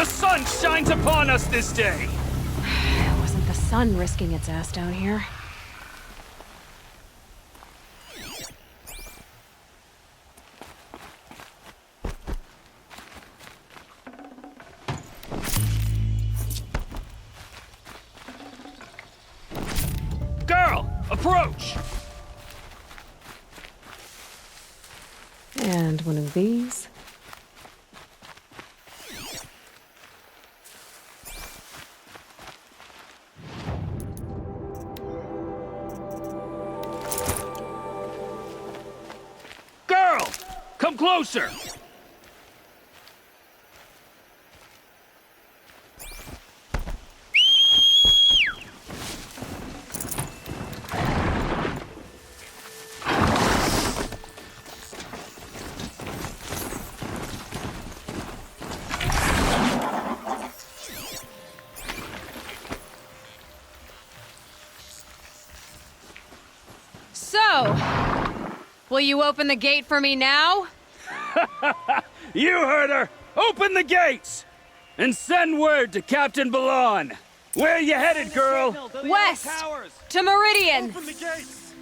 the sun shines upon us this day! It wasn't the sun risking its ass down here. Girl, approach! And one of these. Girl, come closer! So, will you open the gate for me now? You heard her! Open the gates! And send word to Captain Balon! Where you headed, girl? West! To Meridian! Open the gates!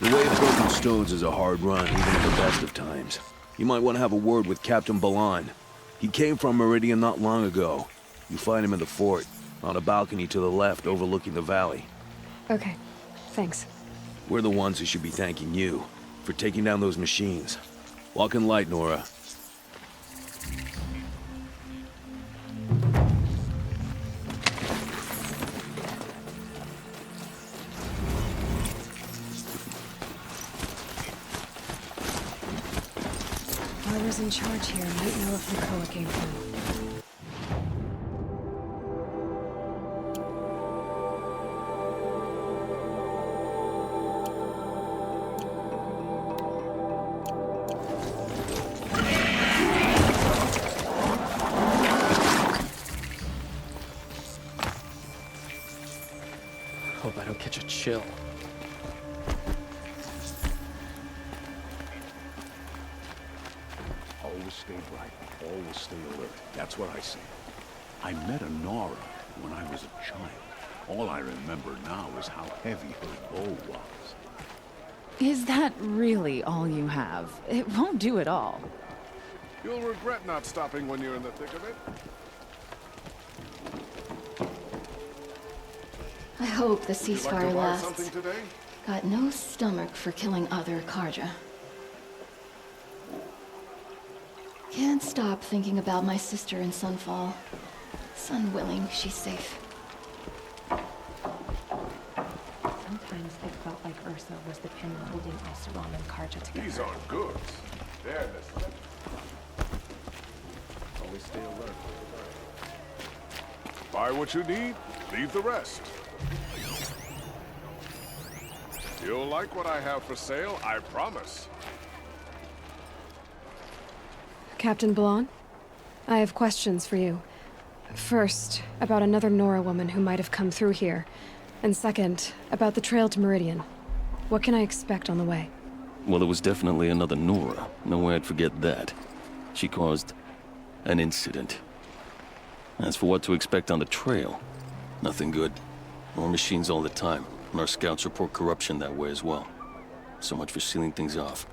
The way of broken stones is a hard run, even at the best of times. You might want to have a word with Captain Balon. He came from Meridian not long ago. You find him in the fort, on a balcony to the left overlooking the valley. Okay, thanks. We're the ones who should be thanking you for taking down those machines. Walk in light, Nora. Whoever's in charge here might know if Nakoa came through. Hope I don't catch a chill. Always stay bright, always stay alert. That's what I say. I met a Nora when I was a child. All I remember now is how heavy her bow was. Is that really all you have? It won't do it all. You'll regret not stopping when you're in the thick of it. I hope the Would you like ceasefire to buy lasts. something today? Got no stomach for killing other Karja. Can't stop thinking about my sister in Sunfall. Sun willing, she's safe. Sometimes it felt like Ursa was the pin holding Oseram and Karja together. These aren't goods. They're necessary. Always stay alert. Buy what you need, leave the rest. You'll like what I have for sale, I promise. Captain Balon, I have questions for you. First, about another Nora woman who might have come through here. And second, about the trail to Meridian. What can I expect on the way? Well, it was definitely another Nora. No way I'd forget that. She caused an incident. As for what to expect on the trail, nothing good. More machines all the time, and our scouts report corruption that way as well. So much for sealing things off.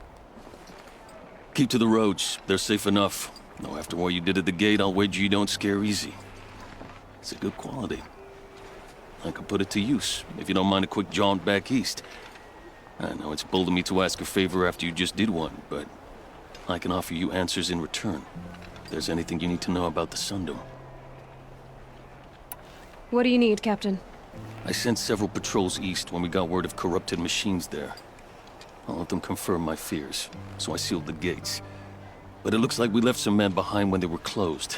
Keep to the roads. They're safe enough. Though after what you did at the gate, I'll wager you don't scare easy. It's a good quality. I could put it to use, if you don't mind a quick jaunt back east. I know it's bold of me to ask a favor after you just did one, but I can offer you answers in return. If there's anything you need to know about the Sundom. What do you need, Captain? I sent several patrols east when we got word of corrupted machines there. I'll let them confirm my fears, so I sealed the gates. But it looks like we left some men behind when they were closed.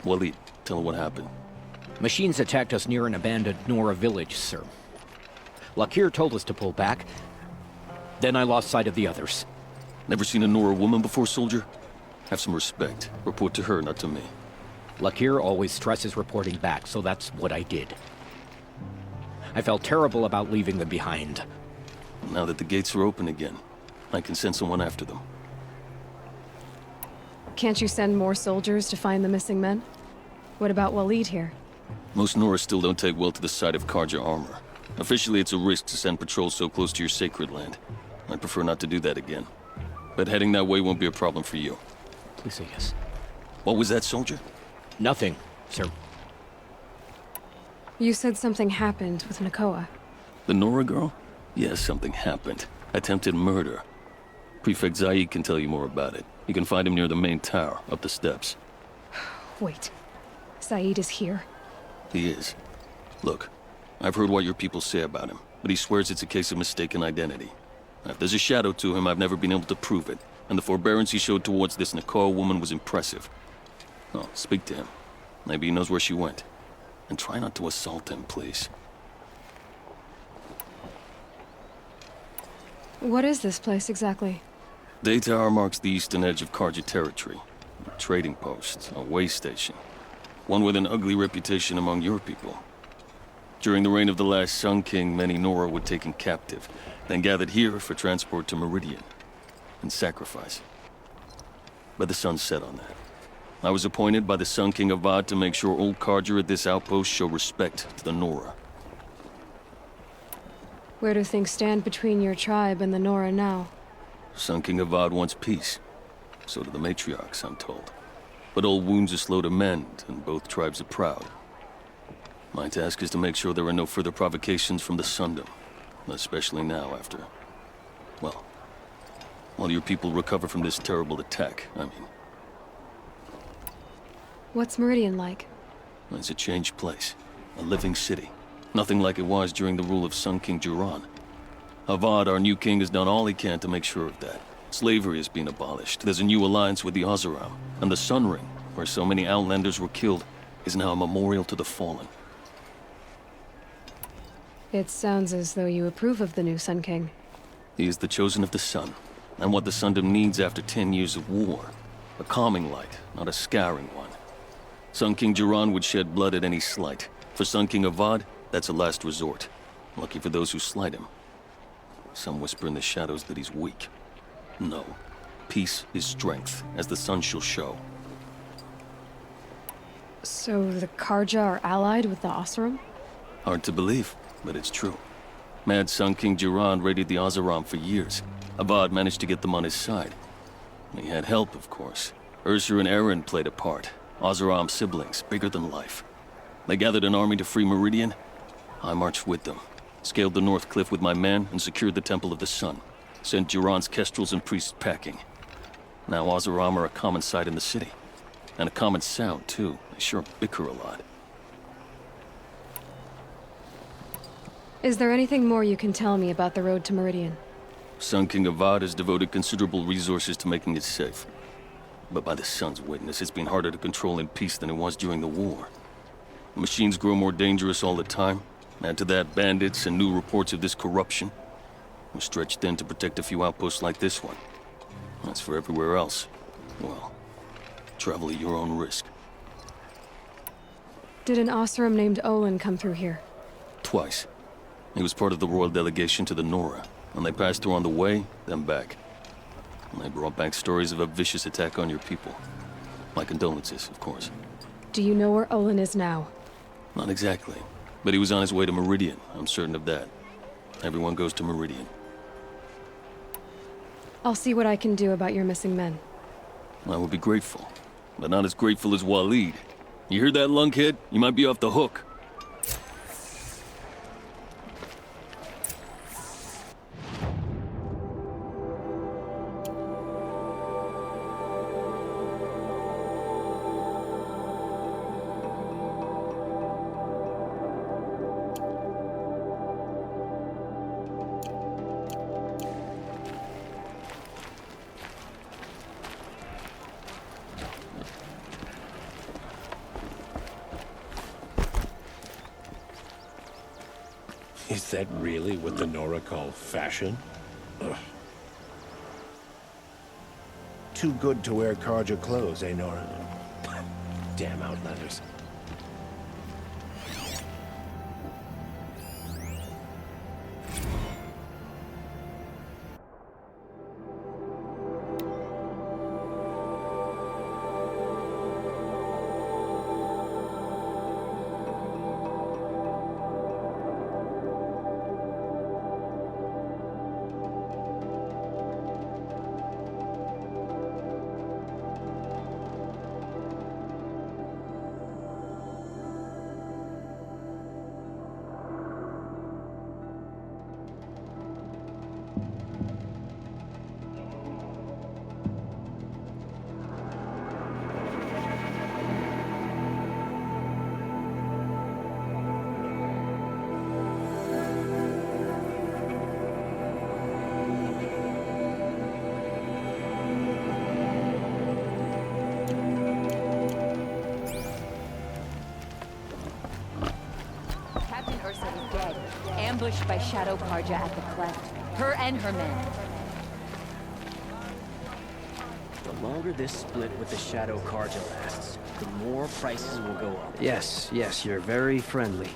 Waleed, tell them what happened. Machines attacked us near an abandoned Nora village, sir. Lakir told us to pull back. Then I lost sight of the others. Never seen a Nora woman before, soldier? Have some respect. Report to her, not to me. Lakir always stresses reporting back, so that's what I did. I felt terrible about leaving them behind. Now that the gates are open again, I can send someone after them. Can't you send more soldiers to find the missing men? What about Waleed here? Most Nora still don't take well to the sight of Karja armor. Officially, it's a risk to send patrols so close to your sacred land. I prefer not to do that again. But heading that way won't be a problem for you. Please say yes. What was that, soldier? Nothing, sir. You said something happened with Nakoa. The Nora girl? Yes, something happened. Attempted murder. Prefect Zaid can tell you more about it. You can find him near the main tower, up the steps. Wait. Saeed is here? He is. Look, I've heard what your people say about him, but he swears it's a case of mistaken identity. If there's a shadow to him, I've never been able to prove it, and the forbearance he showed towards this Nakoa woman was impressive. Oh, speak to him. Maybe he knows where she went. And try not to assault him, please. What is this place exactly? Day Tower marks the eastern edge of Karja territory. A trading post, a way station. One with an ugly reputation among your people. During the reign of the last Sun King, many Nora were taken captive, then gathered here for transport to Meridian, and sacrifice. But the sun set on that. I was appointed by the Sun King Avad to make sure old Karja at this outpost show respect to the Nora. Where do things stand between your tribe and the Nora now? Sun King Avad wants peace. So do the matriarchs, I'm told. But old wounds are slow to mend, and both tribes are proud. My task is to make sure there are no further provocations from the Sundom. Especially now after... well, while your people recover from this terrible attack, I mean. What's Meridian like? It's a changed place. A living city. Nothing like it was during the rule of Sun King Jiran. Avad, our new king, has done all he can to make sure of that. Slavery has been abolished. There's a new alliance with the Oseram. And the Sun Ring, where so many Outlanders were killed, is now a memorial to the fallen. It sounds as though you approve of the new Sun King. He is the chosen of the sun, and what the Sundom needs after 10 years of war. A calming light, not a scouring one. Sun King Jiran would shed blood at any slight. For Sun King Avad, that's a last resort. Lucky for those who slight him. Some whisper in the shadows that he's weak. No. Peace is strength, as the sun shall show. So the Karja are allied with the Oseram? Hard to believe, but it's true. Mad Sun King Jiran raided the Oseram for years. Avad managed to get them on his side. He had help, of course. Ursur and Eren played a part. Oseram siblings, bigger than life. They gathered an army to free Meridian. I marched with them. Scaled the North Cliff with my men and secured the Temple of the Sun. Sent Jiran's kestrels and priests packing. Now Oseram are a common sight in the city. And a common sound, too. They sure bicker a lot. Is there anything more you can tell me about the road to Meridian? Sun King Avad has devoted considerable resources to making it safe. But by the sun's witness, it's been harder to control in peace than it was during the war. The machines grow more dangerous all the time. Add to that bandits and new reports of this corruption. We're stretched thin to protect a few outposts like this one. As for everywhere else, well, travel at your own risk. Did an Oseram named Olin come through here? Twice. He was part of the royal delegation to the Nora, and they passed through on the way, then back. And they brought back stories of a vicious attack on your people. My condolences, of course. Do you know where Olin is now? Not exactly, but he was on his way to Meridian, I'm certain of that. Everyone goes to Meridian. I'll see what I can do about your missing men. I will be grateful, but not as grateful as Waleed. You hear that, lunkhead? You might be off the hook. Is that really what the Nora call fashion? Ugh. Too good to wear Karja clothes, eh, Nora? Damn Outlanders. ambushed by Shadow Karja at the cleft. Her and her men. The longer this split with the Shadow Karja lasts, the more prices will go up. Yes, you're very friendly.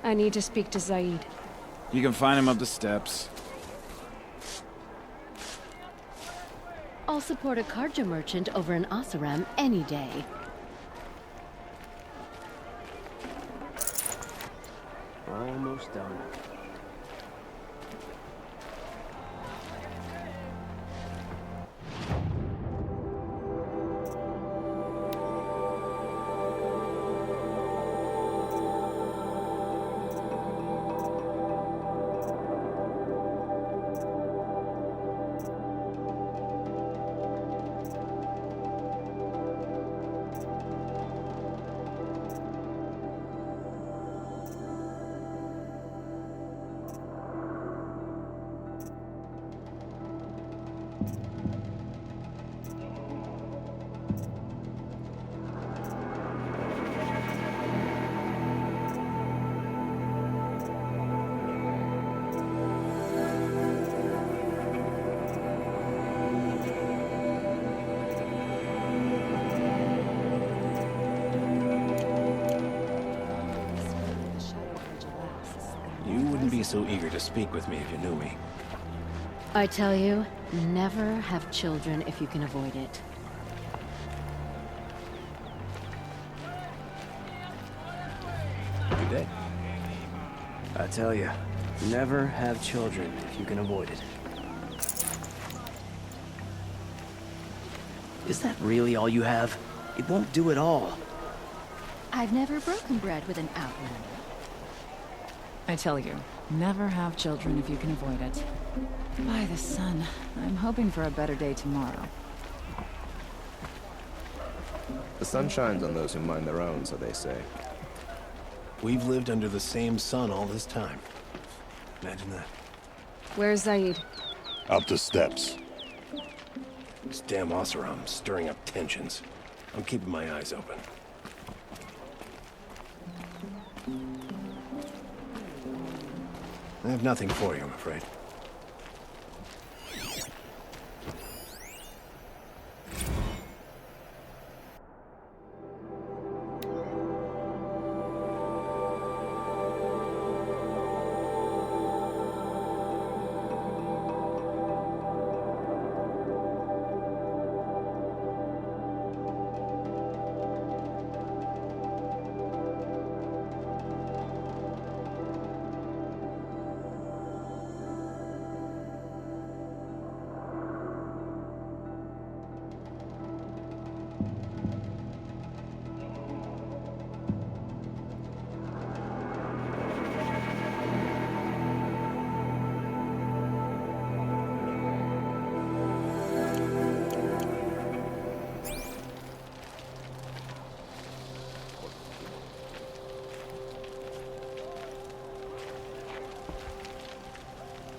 I need to speak to Zaid. You can find him up the steps. I'll support a Karja merchant over an Oseram any day. Almost done. So eager to speak with me if you knew me. I tell you, never have children if you can avoid it. You did? I tell you, never have children if you can avoid it. Is that really all you have? It won't do it all. I've never broken bread with an outlander. I tell you, never have children if you can avoid it. By the sun, I'm hoping for a better day tomorrow. The sun shines on those who mind their own, so they say. We've lived under the same sun all this time. Imagine that. Where's Zaid? Up the steps. This damn Oseram's stirring up tensions. I'm keeping my eyes open. I have nothing for you, I'm afraid.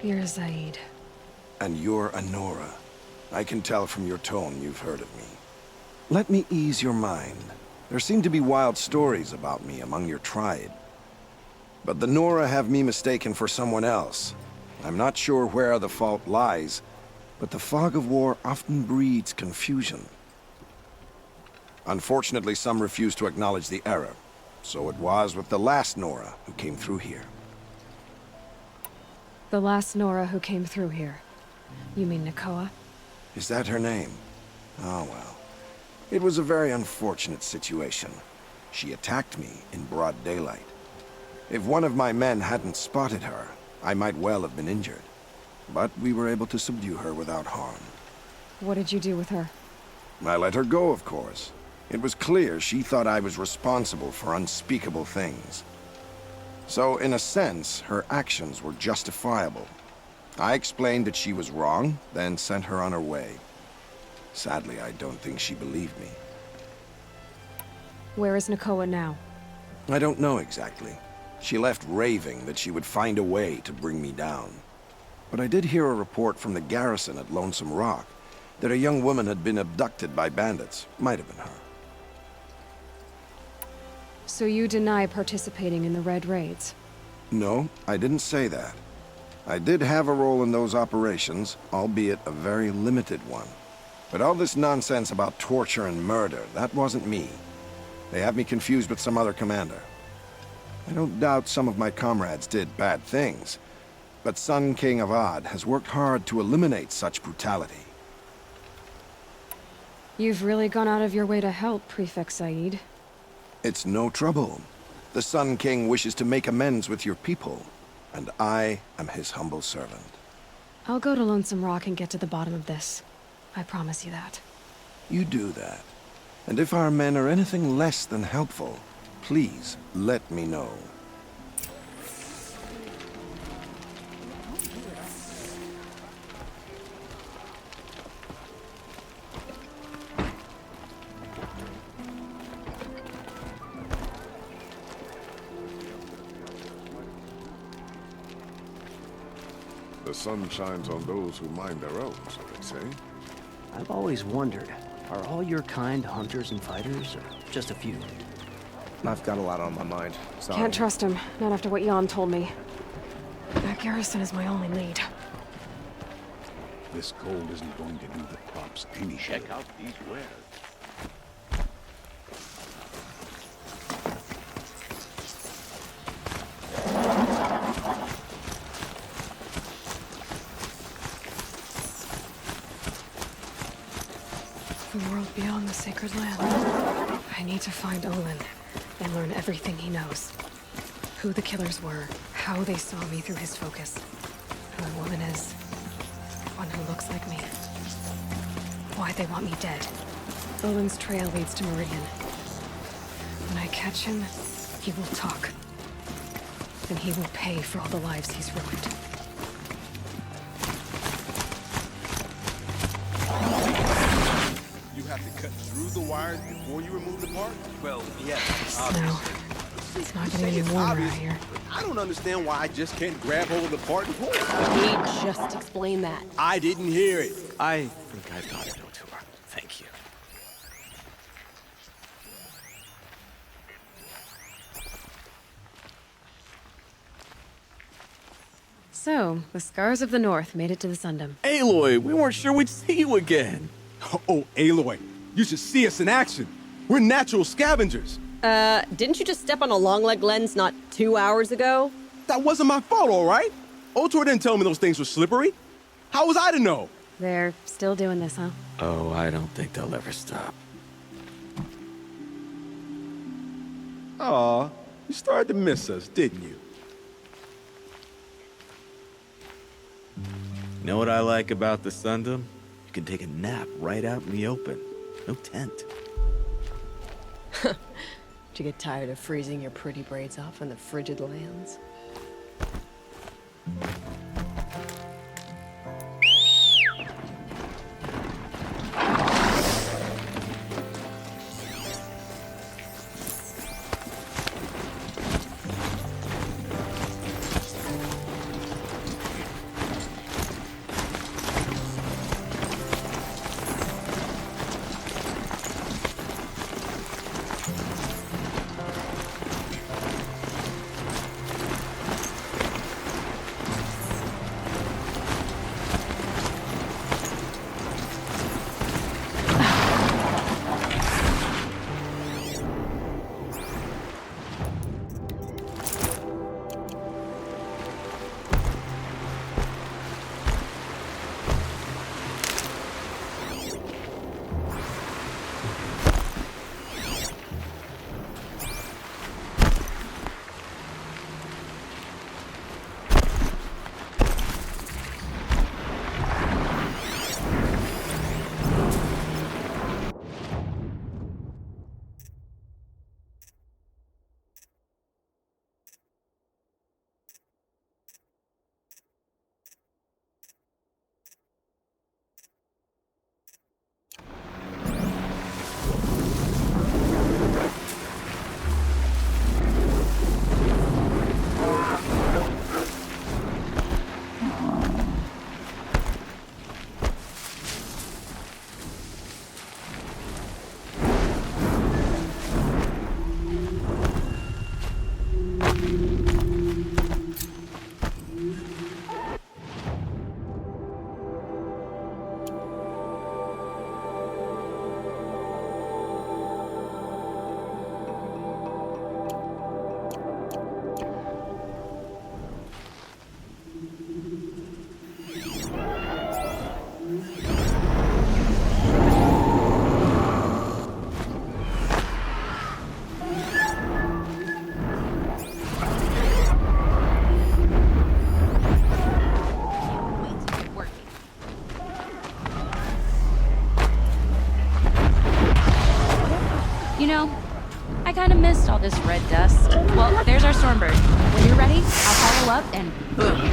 You're Zaid. And you're Anora. I can tell from your tone you've heard of me. Let me ease your mind. There seem to be wild stories about me among your tribe. But the Nora have me mistaken for someone else. I'm not sure where the fault lies, but the fog of war often breeds confusion. Unfortunately, some refuse to acknowledge the error. So it was with the last Nora who came through here. The last Nora who came through here. You mean Nakoa? Is that her name? Oh well. It was a very unfortunate situation. She attacked me in broad daylight. If one of my men hadn't spotted her, I might well have been injured. But we were able to subdue her without harm. What did you do with her? I let her go, of course. It was clear she thought I was responsible for unspeakable things. So, in a sense, her actions were justifiable. I explained that she was wrong, then sent her on her way. Sadly, I don't think she believed me. Where is Nakoa now? I don't know exactly. She left raving that she would find a way to bring me down. But I did hear a report from the garrison at Lonesome Rock that a young woman had been abducted by bandits. Might have been her. So you deny participating in the Red Raids? No, I didn't say that. I did have a role in those operations, albeit a very limited one. But all this nonsense about torture and murder, that wasn't me. They have me confused with some other commander. I don't doubt some of my comrades did bad things, but Sun King of Odd has worked hard to eliminate such brutality. You've really gone out of your way to help, Prefect Said. It's no trouble. The Sun King wishes to make amends with your people, and I am his humble servant. I'll go to Lonesome Rock and get to the bottom of this. I promise you that. You do that. And if our men are anything less than helpful, please let me know. The sun shines on those who mind their own, so they say. I've always wondered, are all your kind hunters and fighters, or just a few? I've got a lot on my mind. Sorry. Can't trust him, not after what Jan told me. That garrison is my only lead. This gold isn't going to do the crops any good. Check out these wares. The world beyond the sacred land. I need to find Olin and learn everything he knows. Who the killers were, how they saw me through his focus, who the woman is, one who looks like me, why they want me dead. Olin's trail leads to Meridian. When I catch him, he will talk. And he will pay for all the lives he's ruined. You have to cut through the wires before you remove the part? Well, yes. No. It's not getting any warmer out here. I don't understand why I just can't grab hold of the part and pull it. He just explained that. I didn't hear it. I think I've got it to her. Thank you. So, the Scars of the North made it to the Sundom. Aloy, we weren't sure we'd see you again. Oh, Aloy, you should see us in action. We're natural scavengers. Didn't you just step on a long-leg lens not 2 hours ago? That wasn't my fault, all right? Otor didn't tell me those things were slippery. How was I to know? They're still doing this, huh? Oh, I don't think they'll ever stop. Aw, you started to miss us, didn't you? You know what I like about the Sundom? You can take a nap right out in the open. No tent. Did you get tired of freezing your pretty braids off in the frigid lands? You know, I kind of missed all this red dust. Well, there's our Stormbird. When you're ready, I'll follow up and boom.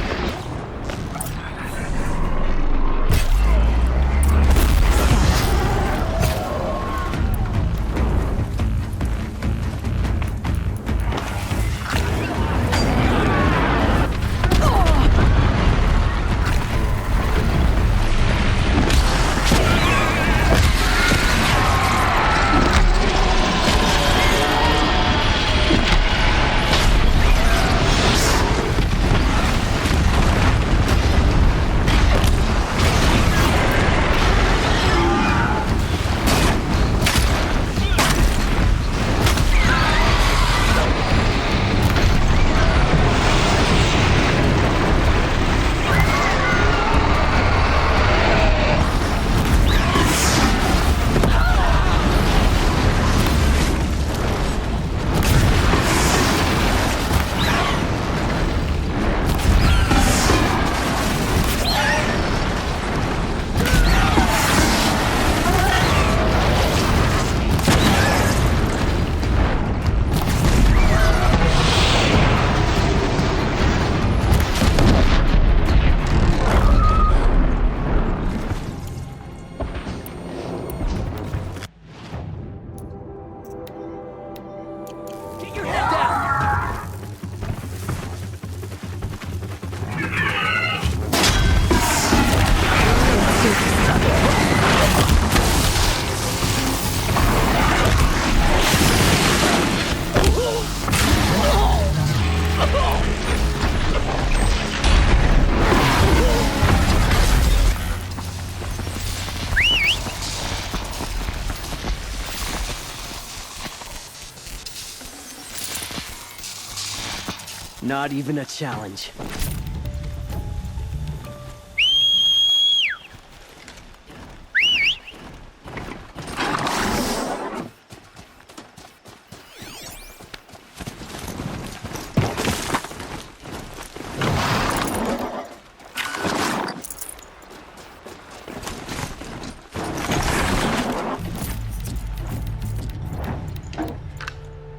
Not even a challenge.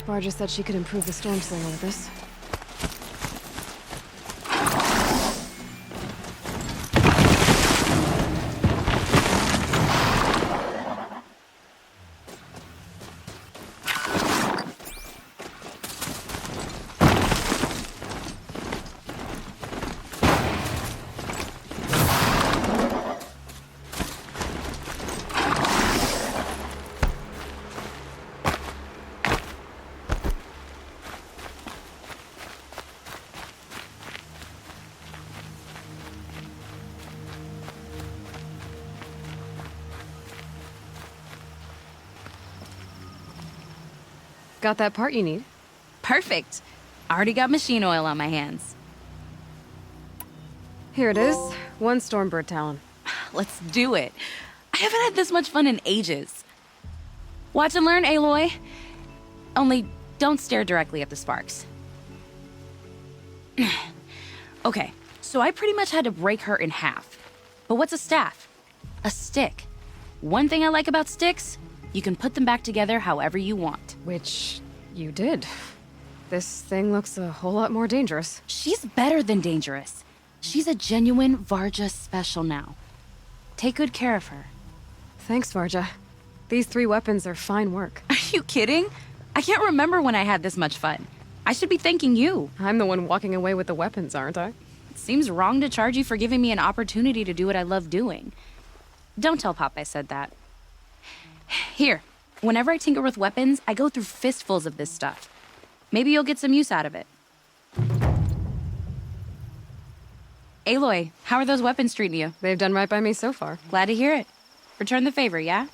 Varja said she could improve the storm slinger with this. Got that part you need? Perfect. Already got machine oil on my hands. Here it is. One Stormbird talon. Let's do it. I haven't had this much fun in ages. Watch and learn, Aloy. Only don't stare directly at the sparks. Okay, so I pretty much had to break her in half. But what's a staff? A stick. One thing I like about sticks, you can put them back together however you want. Which you did. This thing looks a whole lot more dangerous. She's better than dangerous. She's a genuine Varja special now. Take good care of her. Thanks, Varja. These 3 weapons are fine work. Are you kidding? I can't remember when I had this much fun. I should be thanking you. I'm the one walking away with the weapons, aren't I? It seems wrong to charge you for giving me an opportunity to do what I love doing. Don't tell Pop I said that. Here, whenever I tinker with weapons, I go through fistfuls of this stuff. Maybe you'll get some use out of it. Aloy, how are those weapons treating you? They've done right by me so far. Glad to hear it. Return the favor, yeah?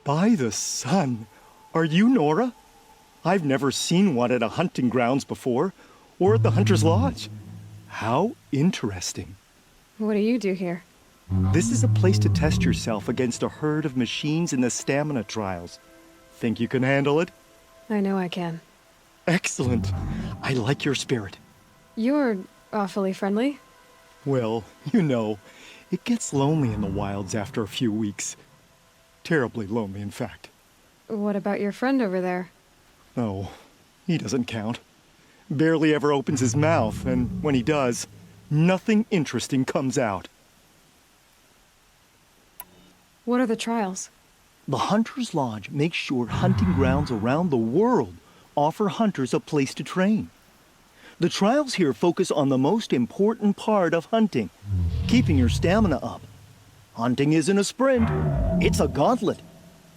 By the sun! Are you Nora? I've never seen one at a hunting grounds before, or at the Hunter's Lodge. How interesting. What do you do here? This is a place to test yourself against a herd of machines in the stamina trials. Think you can handle it? I know I can. Excellent. I like your spirit. You're awfully friendly. Well, you know, it gets lonely in the wilds after a few weeks. Terribly lonely, in fact. What about your friend over there? Oh, he doesn't count. Barely ever opens his mouth, and when he does, nothing interesting comes out. What are the trials? The Hunter's Lodge makes sure hunting grounds around the world offer hunters a place to train. The trials here focus on the most important part of hunting, keeping your stamina up. Hunting isn't a sprint, it's a gauntlet.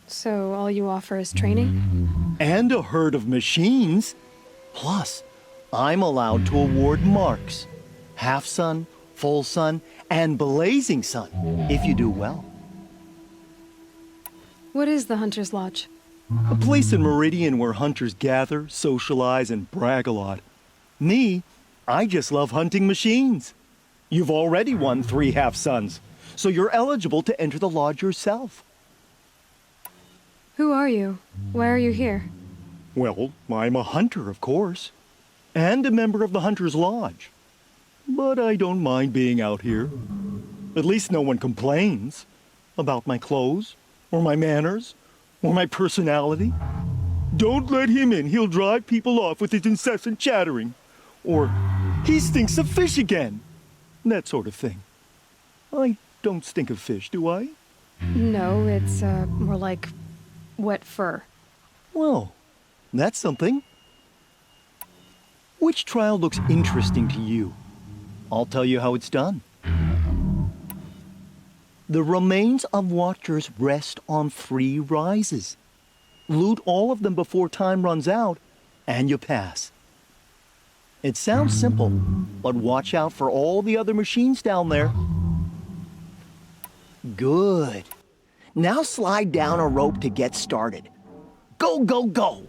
So all you offer is training? And a herd of machines. Plus, I'm allowed to award marks. Half sun, full sun, and blazing sun, if you do well. What is the Hunter's Lodge? A place in Meridian where hunters gather, socialize, and brag a lot. Me, I just love hunting machines. You've already won 3 half suns, so you're eligible to enter the lodge yourself. Who are you? Why are you here? Well, I'm a hunter, of course, and a member of the Hunter's Lodge. But I don't mind being out here. At least no one complains about my clothes, or my manners, or my personality. Don't let him in, he'll drive people off with his incessant chattering. Or, he stinks of fish again. That sort of thing. I don't stink of fish, do I? No, it's more like wet fur. Well, that's something. Which trial looks interesting to you? I'll tell you how it's done. The remains of Watchers rest on 3 rises. Loot all of them before time runs out, and you pass. It sounds simple, but watch out for all the other machines down there. Good. Now slide down a rope to get started. Go, go, go!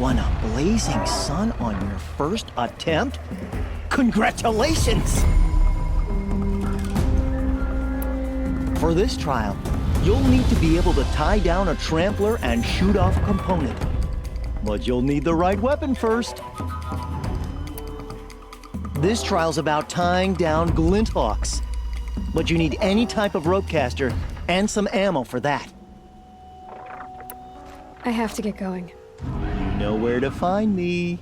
won a blazing sun on your first attempt? Congratulations! For this trial, you'll need to be able to tie down a trampler and shoot off a component. But you'll need the right weapon first. This trial's about tying down glinthawks. But you need any type of rope caster and some ammo for that. I have to get going. You know where to find me.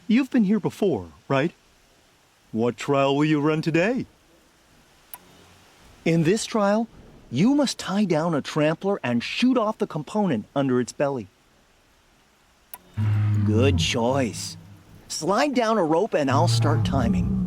You've been here before, right? What trial will you run today? In this trial, you must tie down a trampler and shoot off the component under its belly. Good choice. Slide down a rope and I'll start timing.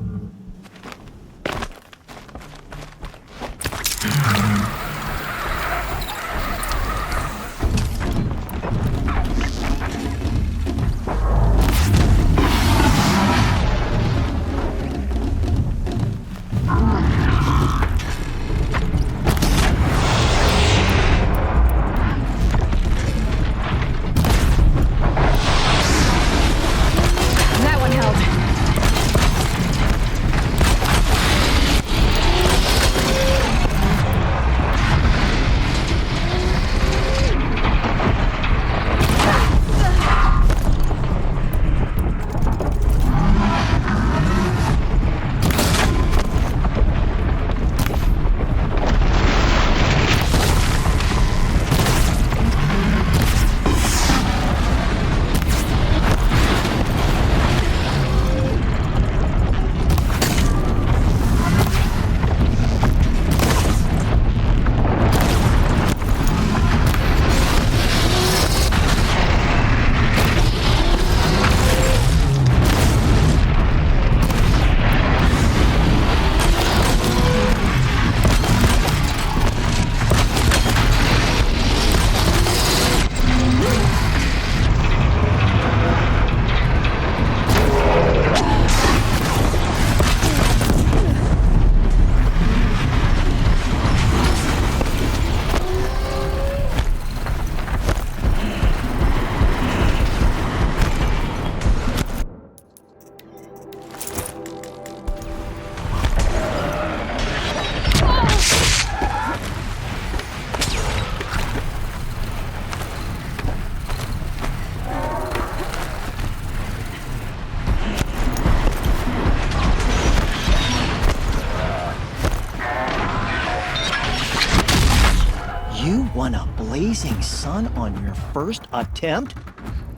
Won a blazing sun on your first attempt?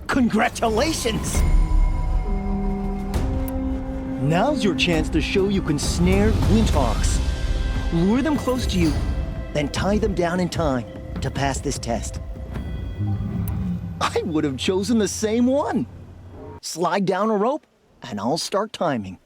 Congratulations! Now's your chance to show you can snare glinthawks. Lure them close to you, then tie them down in time to pass this test. I would have chosen the same one. Slide down a rope, and I'll start timing.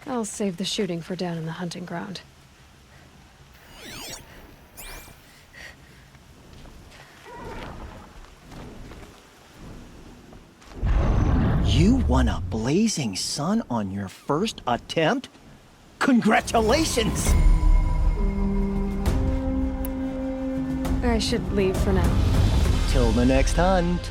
I'll save the shooting for down in the hunting ground. You won a blazing sun on your first attempt? Congratulations! I should leave for now. Till the next hunt.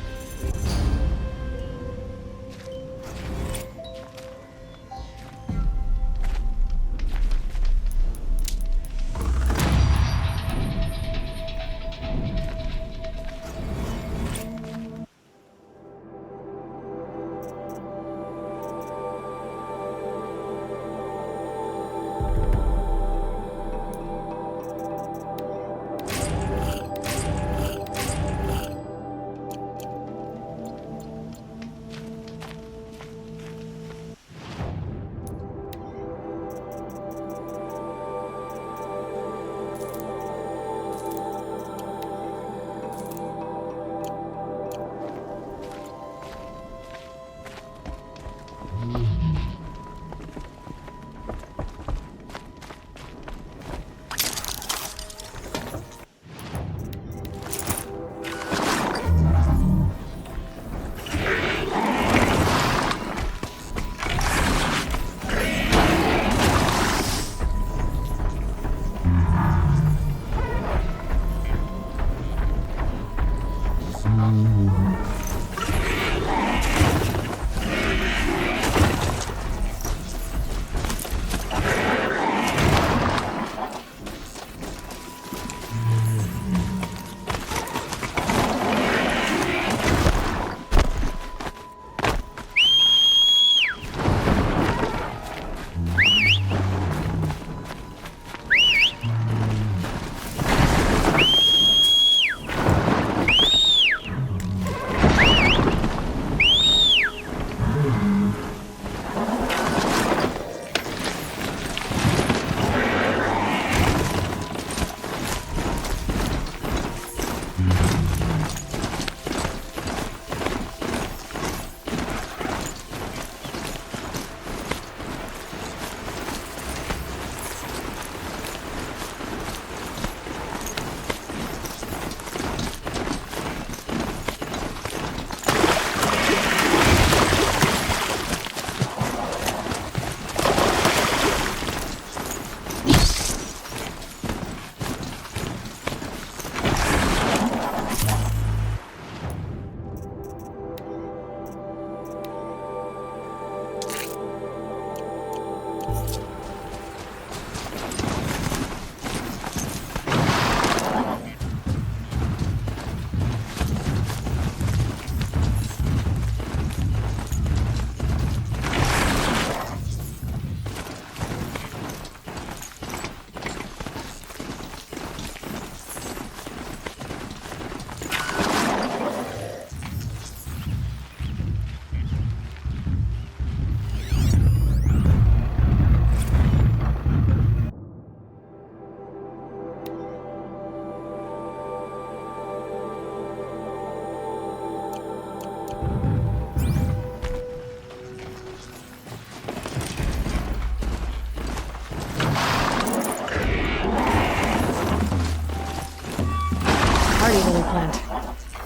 Lily plant.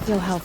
You'll help.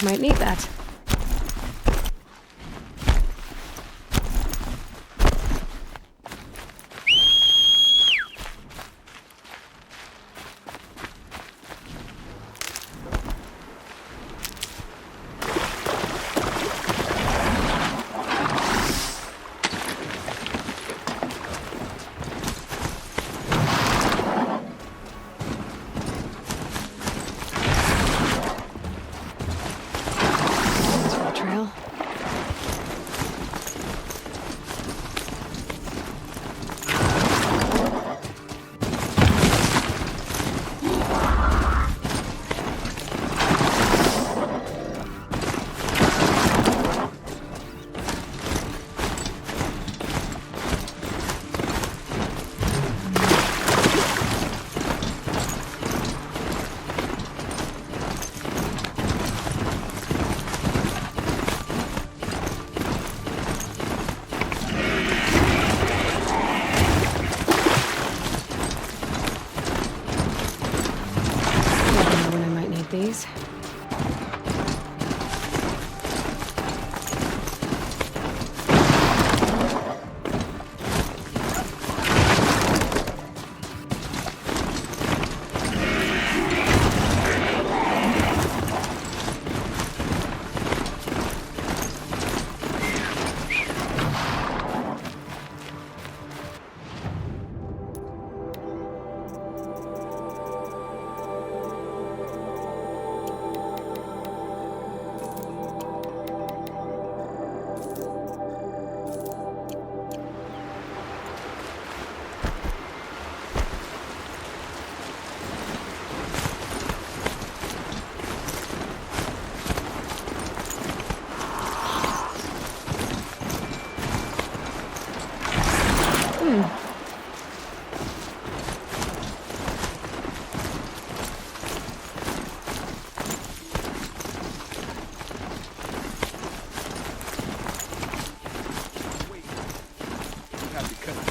Might need that. Trail. When I might need these.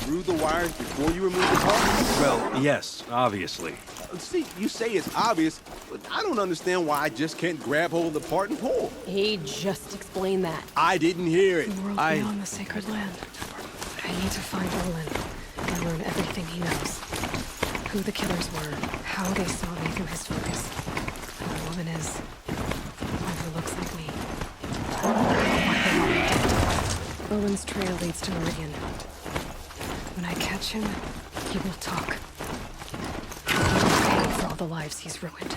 Through the wires before you remove the part? Well, yes, obviously. See, you say it's obvious, but I don't understand why I just can't grab hold of the part and pull. He just explained that. I didn't hear it. The world beyond the sacred land. I need to find Olin and learn everything he knows. Who the killers were, how they saw me through his focus, who the woman is, one who looks like me. Why they want me dead. Olin's trail leads to Meridian. When I catch him, he will talk. He will pay for all the lives he's ruined.